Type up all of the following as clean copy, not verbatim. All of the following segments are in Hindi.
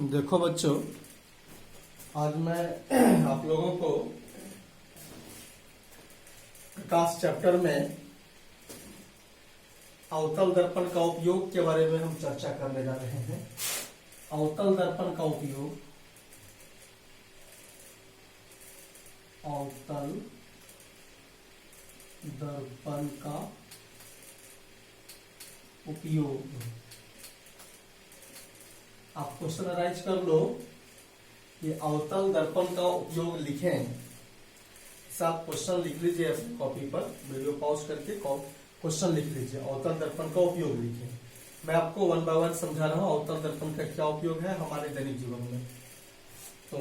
देखो बच्चों, आज मैं आप लोगों को प्रकाश चैप्टर में अवतल दर्पण का उपयोग के बारे में हम चर्चा करने जा रहे हैं। अवतल दर्पण का उपयोग, अवतल दर्पण का उपयोग। आप क्वेश्चन अराइज कर लो कि अवतल दर्पण का उपयोग लिखें। आप क्वेश्चन लिख लीजिए अपनी कॉपी पर, वीडियो पॉज करके क्वेश्चन लिख लीजिए। अवतल दर्पण का उपयोग लिखें। मैं आपको वन बाय वन समझा रहा हूं अवतल दर्पण का क्या उपयोग है हमारे दैनिक जीवन में। तो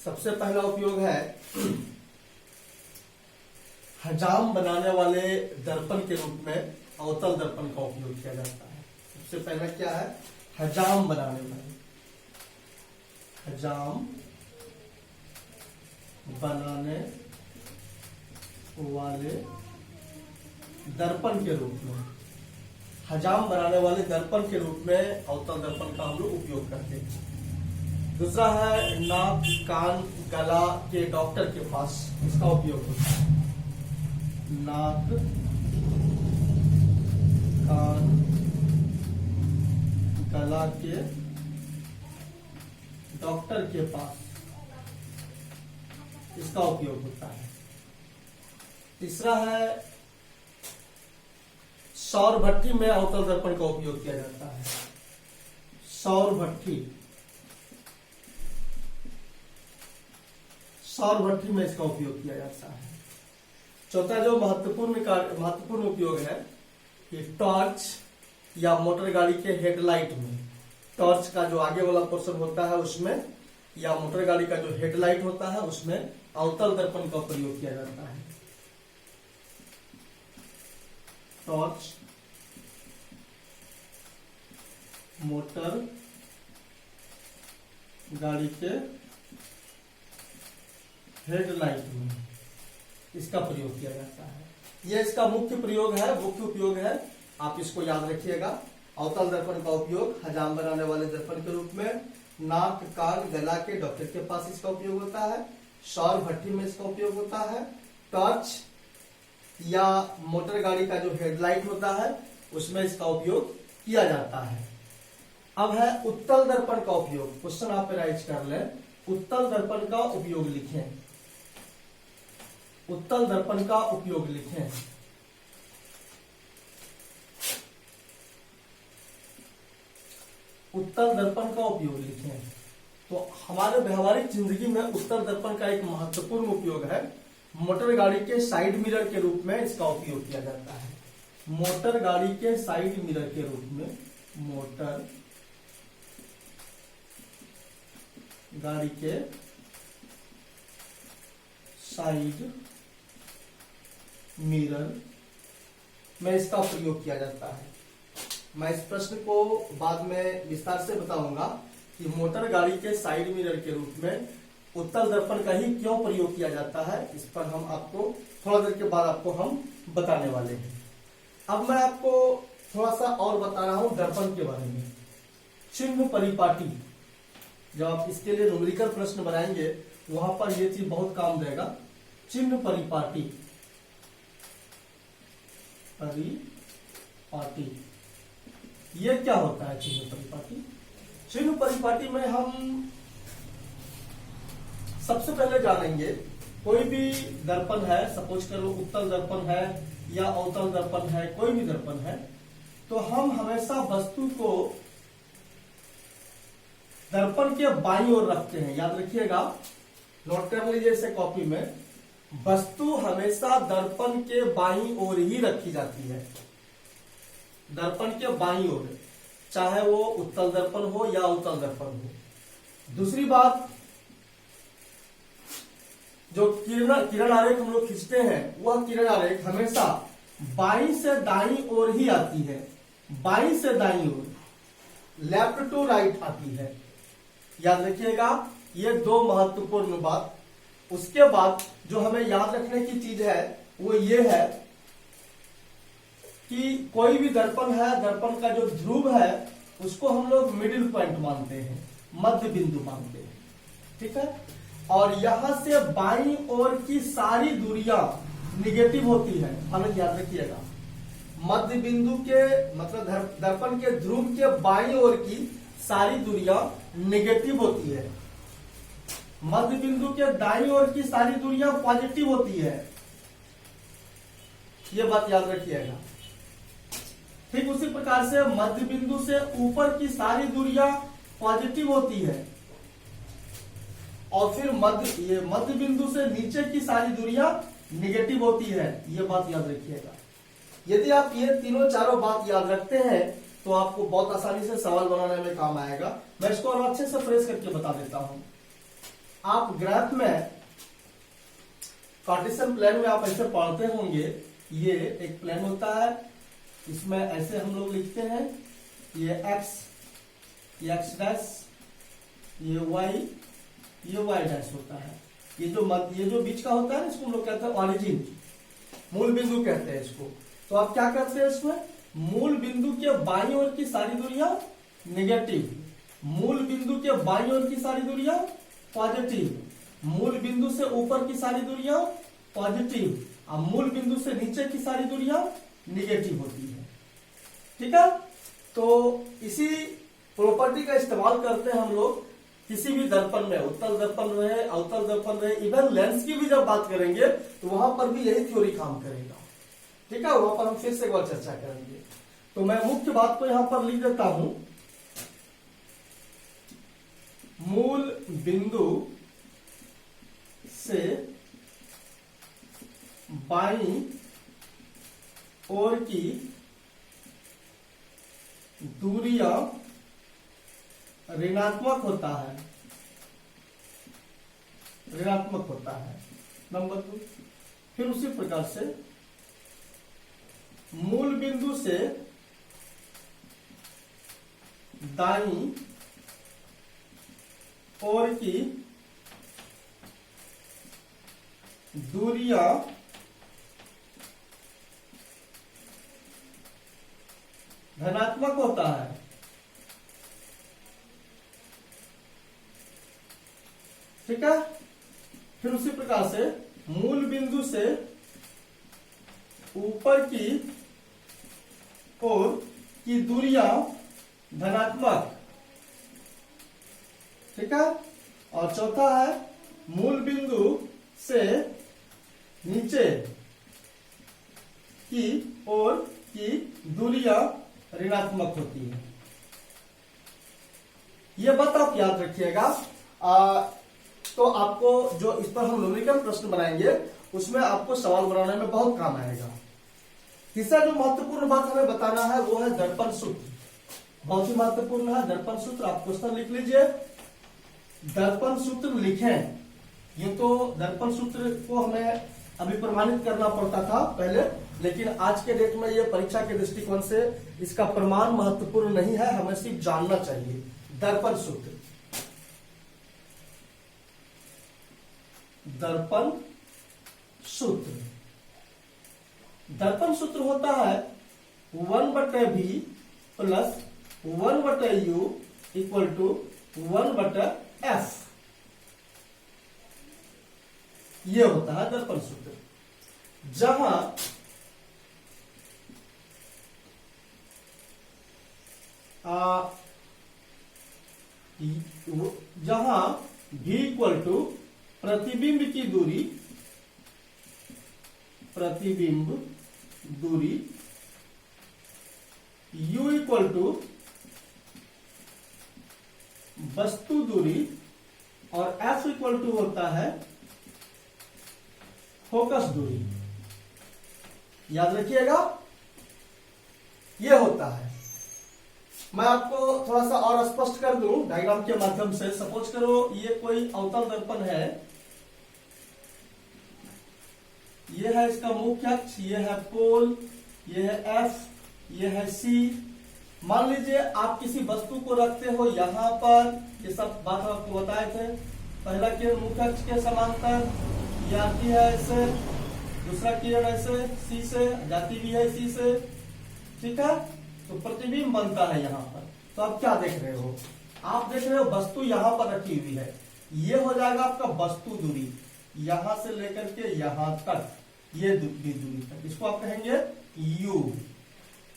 सबसे पहला उपयोग है हजाम बनाने वाले दर्पण के रूप में अवतल दर्पण का उपयोग किया जाता है। सबसे पहला क्या है? हजाम बनाने वाले, हजाम बनाने वाले दर्पण के रूप में, हजाम बनाने वाले दर्पण के रूप में अवतल दर्पण का हम लोग उपयोग करते हैं। दूसरा है नाक, कान, गला के डॉक्टर के पास इसका उपयोग होता है। नाक, कान, गला के डॉक्टर के पास इसका उपयोग होता है। तीसरा है सौर भट्ठी में अवतल दर्पण का उपयोग किया जाता है। सौर भट्ठी, सौर भट्ठी में इसका उपयोग किया जाता है। चौथा जो महत्वपूर्ण उपयोग है कि टॉर्च या मोटर गाड़ी के हेडलाइट में, टॉर्च का जो आगे वाला पोर्शन होता है उसमें, या मोटर गाड़ी का जो हेडलाइट होता है उसमें अवतल दर्पण का प्रयोग किया जाता है। टॉर्च, मोटर गाड़ी के हेडलाइट में इसका प्रयोग किया जाता है। यह इसका मुख्य प्रयोग है, मुख्य उपयोग है। आप इसको याद रखिएगा। अवतल दर्पण का उपयोग हजाम बनाने वाले दर्पण के रूप में, नाक, कान, गला के डॉक्टर के पास इसका उपयोग होता है। सौर भट्ठी में इसका उपयोग होता है। टॉर्च या मोटर गाड़ी का जो हेडलाइट होता है उसमें इसका उपयोग किया जाता है। अब है उत्तल दर्पण का उपयोग। क्वेश्चन आप राइज कर लें। उत्तल दर्पण का उपयोग लिखें। उत्तल दर्पण का उपयोग लिखें। उत्तल दर्पण का उपयोग लिखें। तो हमारे व्यवहारिक जिंदगी में उत्तल दर्पण का एक महत्वपूर्ण उपयोग है। मोटर गाड़ी के साइड मिरर के रूप में इसका उपयोग किया जाता है। मोटर गाड़ी के साइड मिरर के रूप में, मोटर गाड़ी के साइड मिरर में इसका प्रयोग किया जाता है। मैं इस प्रश्न को बाद में विस्तार से बताऊंगा कि मोटर गाड़ी के साइड मिरर के रूप में उत्तल दर्पण का ही क्यों प्रयोग किया जाता है। इस पर हम आपको थोड़ा देर के बाद आपको हम बताने वाले हैं। अब मैं आपको थोड़ा सा और बता रहा हूं दर्पण के बारे में। चिन्ह परिपाटी, जब आप इसके लिए न्यूमेरिकल प्रश्न बनाएंगे वहां पर यह चीज बहुत काम देगा। चिन्ह परिपाटी, परिपाटी ये क्या होता है? चिन्ह परिपाटी, चिन्ह परिपाटी में हम सबसे पहले जानेंगे कोई भी दर्पण है, सपोज करो उत्तल दर्पण है या अवतल दर्पण है, कोई भी दर्पण है, तो हम हमेशा वस्तु को दर्पण के बाईं ओर रखते हैं। याद रखिएगा, नोट कर लीजिए इसे कॉपी में। वस्तु हमेशा दर्पण के बाईं ओर ही रखी जाती है। दर्पण के बाईं ओर, चाहे वो उत्तल दर्पण हो या अवतल दर्पण हो। दूसरी बात, जो किरण आरेख हम लोग खींचते हैं वह किरण आरेख हमेशा बाईं से दाईं ओर ही आती है। बाईं से दाईं ओर, लेफ्ट टू राइट आती है। याद रखिएगा, ये दो महत्वपूर्ण बात। उसके बाद जो हमें याद रखने की चीज है वो ये है कि कोई भी दर्पण है, दर्पण का जो ध्रुव है उसको हम लोग मिडिल पॉइंट मानते हैं। मध्य बिंदु मानते हैं, ठीक है। और यहां से बाईं ओर की सारी दूरियां निगेटिव होती है, हालांकि याद रखिएगा मध्य बिंदु के मतलब दर्पण के ध्रुव के बाईं ओर की सारी दूरियां निगेटिव होती है, मध्य बिंदु के दाईं ओर की सारी दूरियां पॉजिटिव होती है, ये बात याद रखिएगा। ठीक उसी प्रकार से मध्य बिंदु से ऊपर की सारी दूरियां पॉजिटिव होती है और फिर मध्य बिंदु से नीचे की सारी दूरियां निगेटिव होती है, ये बात याद रखिएगा। यदि आप ये तीनों चारों बात याद रखते हैं तो आपको बहुत आसानी से सवाल बनाने में काम आएगा। मैं इसको और अच्छे से फ्रेश करके बता देता हूं। आप ग्राफ में कार्टेशियन प्लेन में आप ऐसे पढ़ते होंगे, ये एक प्लेन होता है, इसमें ऐसे हम लोग लिखते हैं ये एक्स डैश, ये वाई डैश होता है। ये जो बीच का होता है इसको हम लोग कहते हैं ऑरिजिन, मूल बिंदु कहते हैं इसको। तो आप क्या करते हैं इसमें, मूल बिंदु के बाईं ओर की सारी दूरियां नेगेटिव, मूल बिंदु के बाईं ओर की सारी दूरियां पॉजिटिव, मूल बिंदु से ऊपर की सारी दूरियां पॉजिटिव और मूल बिंदु से नीचे की सारी दूरियां निगेटिव होती है, ठीक है। तो इसी प्रॉपर्टी का इस्तेमाल करते हैं हम लोग किसी भी दर्पण में, उत्तल दर्पण रहे, अवतल दर्पण रहे, इवन लेंस की भी जब बात करेंगे तो वहां पर भी यही थ्योरी काम करेगा, ठीक है। वहां पर हम फिर से एक बार चर्चा करेंगे। तो मैं मुख्य बात को यहां पर लिख देता हूं, मूल बिंदु से बाईं ओर की दूरियां ऋणात्मक होता है, ऋणात्मक होता है। नंबर 2, फिर उसी प्रकार से मूल बिंदु से दाईं ओर की दूरियां धनात्मक होता है, ठीक है। फिर उसी प्रकार से मूल बिंदु से ऊपर की ओर की दूरियां धनात्मक, ठीक है। और चौथा है मूल बिंदु से नीचे की ओर की दूरियां ऋणात्मक होती है। यह बात आप याद रखिएगा। तो आपको जो इस पर हम न्यूमेरिकल प्रश्न बनाएंगे उसमें आपको सवाल बनाने में बहुत काम आएगा। तीसरा जो महत्वपूर्ण बात हमें बताना है वो है दर्पण सूत्र, बहुत ही महत्वपूर्ण है दर्पण सूत्र। आप क्वेश्चन लिख लीजिए, दर्पण सूत्र लिखें। ये तो दर्पण सूत्र को हमें अभी प्रमाणित करना पड़ता था पहले, लेकिन आज के डेट में ये परीक्षा के दृष्टिकोण से इसका प्रमाण महत्वपूर्ण नहीं है, हमें सिर्फ जानना चाहिए। दर्पण सूत्र, दर्पण सूत्र, दर्पण सूत्र होता है 1/v plus 1/u equal to 1/f। ये होता है दर्पण सूत्र। जहां v इक्वल टू प्रतिबिंब की दूरी, प्रतिबिंब दूरी, u इक्वल टू वस्तु दूरी और f इक्वल टू होता है फोकस दूरी। याद रखिएगा, यह होता है। मैं आपको थोड़ा सा और स्पष्ट कर दूं डायग्राम के माध्यम से। सपोज करो ये कोई अवतल दर्पण है, ये है इसका मुख्य अक्ष, ये है पोल, ये है एफ, ये है सी। मान लीजिए आप किसी वस्तु को रखते हो यहाँ पर, ये सब बात आपको बताए थे। पहला किरण मुख्य अक्ष के समांतर, ये आती है ऐसे, दूसरा किरण ऐसे सी से जाती भी है सी से, ठीक है। तो प्रतिबिंब बनता है यहाँ पर। तो आप क्या देख रहे हो, आप देख रहे हो वस्तु यहां पर रखी हुई है, ये हो जाएगा आपका वस्तु दूरी, यहां से लेकर के यहां तक, ये दूरी तक, इसको आप कहेंगे u।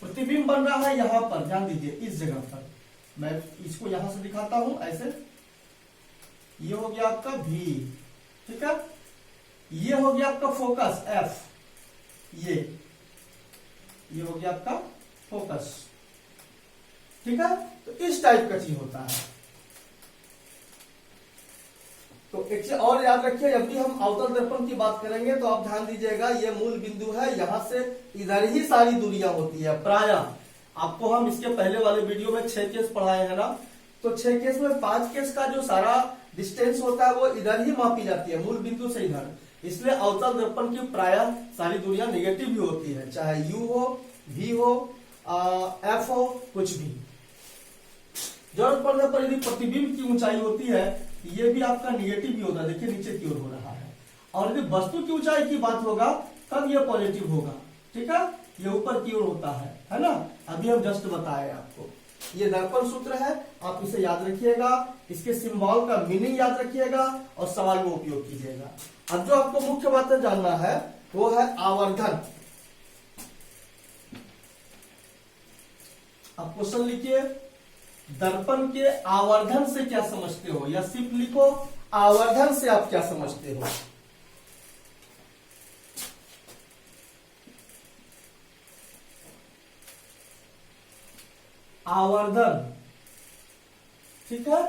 प्रतिबिंब बन रहा है यहां पर, ध्यान दीजिए इस जगह पर, मैं इसको यहां से दिखाता हूं ऐसे, ये हो गया आपका v, ठीक है, ये हो गया आपका फोकस f, ये हो गया आपका फोकस, ठीक है। तो इस टाइप का चीज होता है। तो एक चीज और याद रखिए, जब भी हम अवतल दर्पण की बात करेंगे तो आप ध्यान दीजिएगा, ये मूल बिंदु है, यहां से इधर ही सारी दूरियां होती है प्रायः। आपको हम इसके पहले वाले वीडियो में 6 केस पढ़ाए हैं ना, तो 6 केस में 5 केस का जो सारा डिस्टेंस होता है वो इधर ही मापी जाती है, मूल बिंदु से इधर। इसलिए अवतल दर्पण की प्रायः सारी दूरियां नेगेटिव भी होती है, चाहे u हो, v हो, f हो, कुछ भी। जरूरत पड़ने पर यदि प्रतिबिंब की ऊंचाई होती है, ये भी आपका निगेटिव भी होता है, देखिए नीचे की ओर हो रहा है। और यदि वस्तु की ऊंचाई की बात होगा तब ये पॉजिटिव होगा, ठीक है, ये ऊपर की ओर होता है ना। अभी हम जस्ट बताए आपको, ये दर्पण सूत्र है, आप इसे याद रखिएगा, इसके सिंबल का मीनिंग याद रखिएगा और सवाल में उपयोग कीजिएगा। अब जो आपको मुख्य बातें जानना है वो है आवर्धन। आप क्वेश्चन लिखिए, दर्पण के आवर्धन से क्या समझते हो, या सिर्फ लिखो आवर्धन से आप क्या समझते हो। आवर्धन, ठीक है,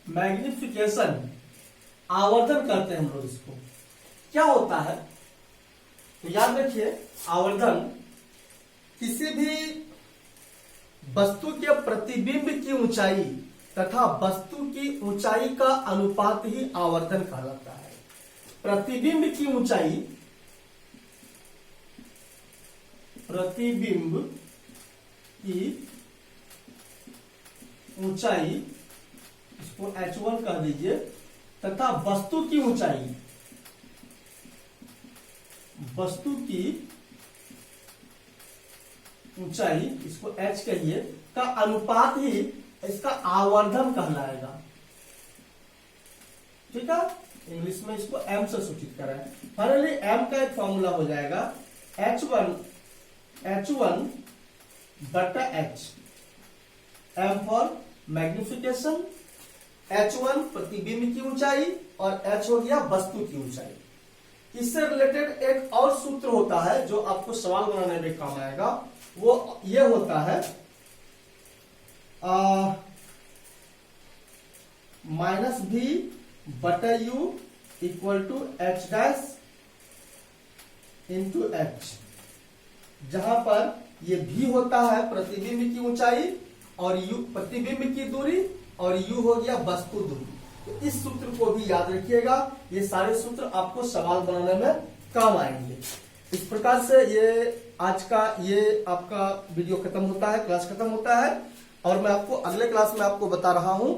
मैग्निफिकेशन, आवर्धन कहते हैं हम लोग इसको। क्या होता है तो याद रखिए, आवर्धन किसी भी वस्तु के प्रतिबिंब की ऊंचाई तथा वस्तु की ऊंचाई का अनुपात ही आवर्धन कहलाता है। प्रतिबिंब की ऊंचाई, प्रतिबिंब की ऊंचाई, इसको h1 कह दीजिए, तथा वस्तु की ऊंचाई, वस्तु की ऊंचाई, इसको h कहिए, का अनुपात ही इसका आवर्धन कहलाएगा, ठीक है। इंग्लिश में इसको m से सूचित करें। फाइनली m का एक फॉर्मूला हो जाएगा h1 बटा h, m for magnification, h1 प्रतिबिंब की ऊंचाई और h हो गया वस्तु की ऊंचाई। इससे रिलेटेड एक और सूत्र होता है जो आपको सवाल बनाने में काम आएगा, वो ये होता है -v बटा u equal to h dash into h, जहां पर ये v होता है प्रतिबिंब की ऊंचाई और u प्रतिबिंब की दूरी और u हो गया वस्तु दूरी। तो इस सूत्र को भी याद रखिएगा, ये सारे सूत्र आपको सवाल बनाने में काम आएंगे। इस प्रकार से ये आज का ये आपका वीडियो खत्म होता है, क्लास खत्म होता है, और मैं आपको अगले क्लास में आपको बता रहा हूं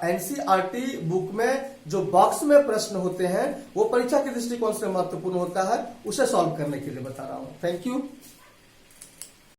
एनसीईआरटी बुक में जो बॉक्स में प्रश्न होते हैं वो परीक्षा के दृष्टिकोण से महत्वपूर्ण होता है, उसे सॉल्व करने के लिए बता रहा हूं। Thank you.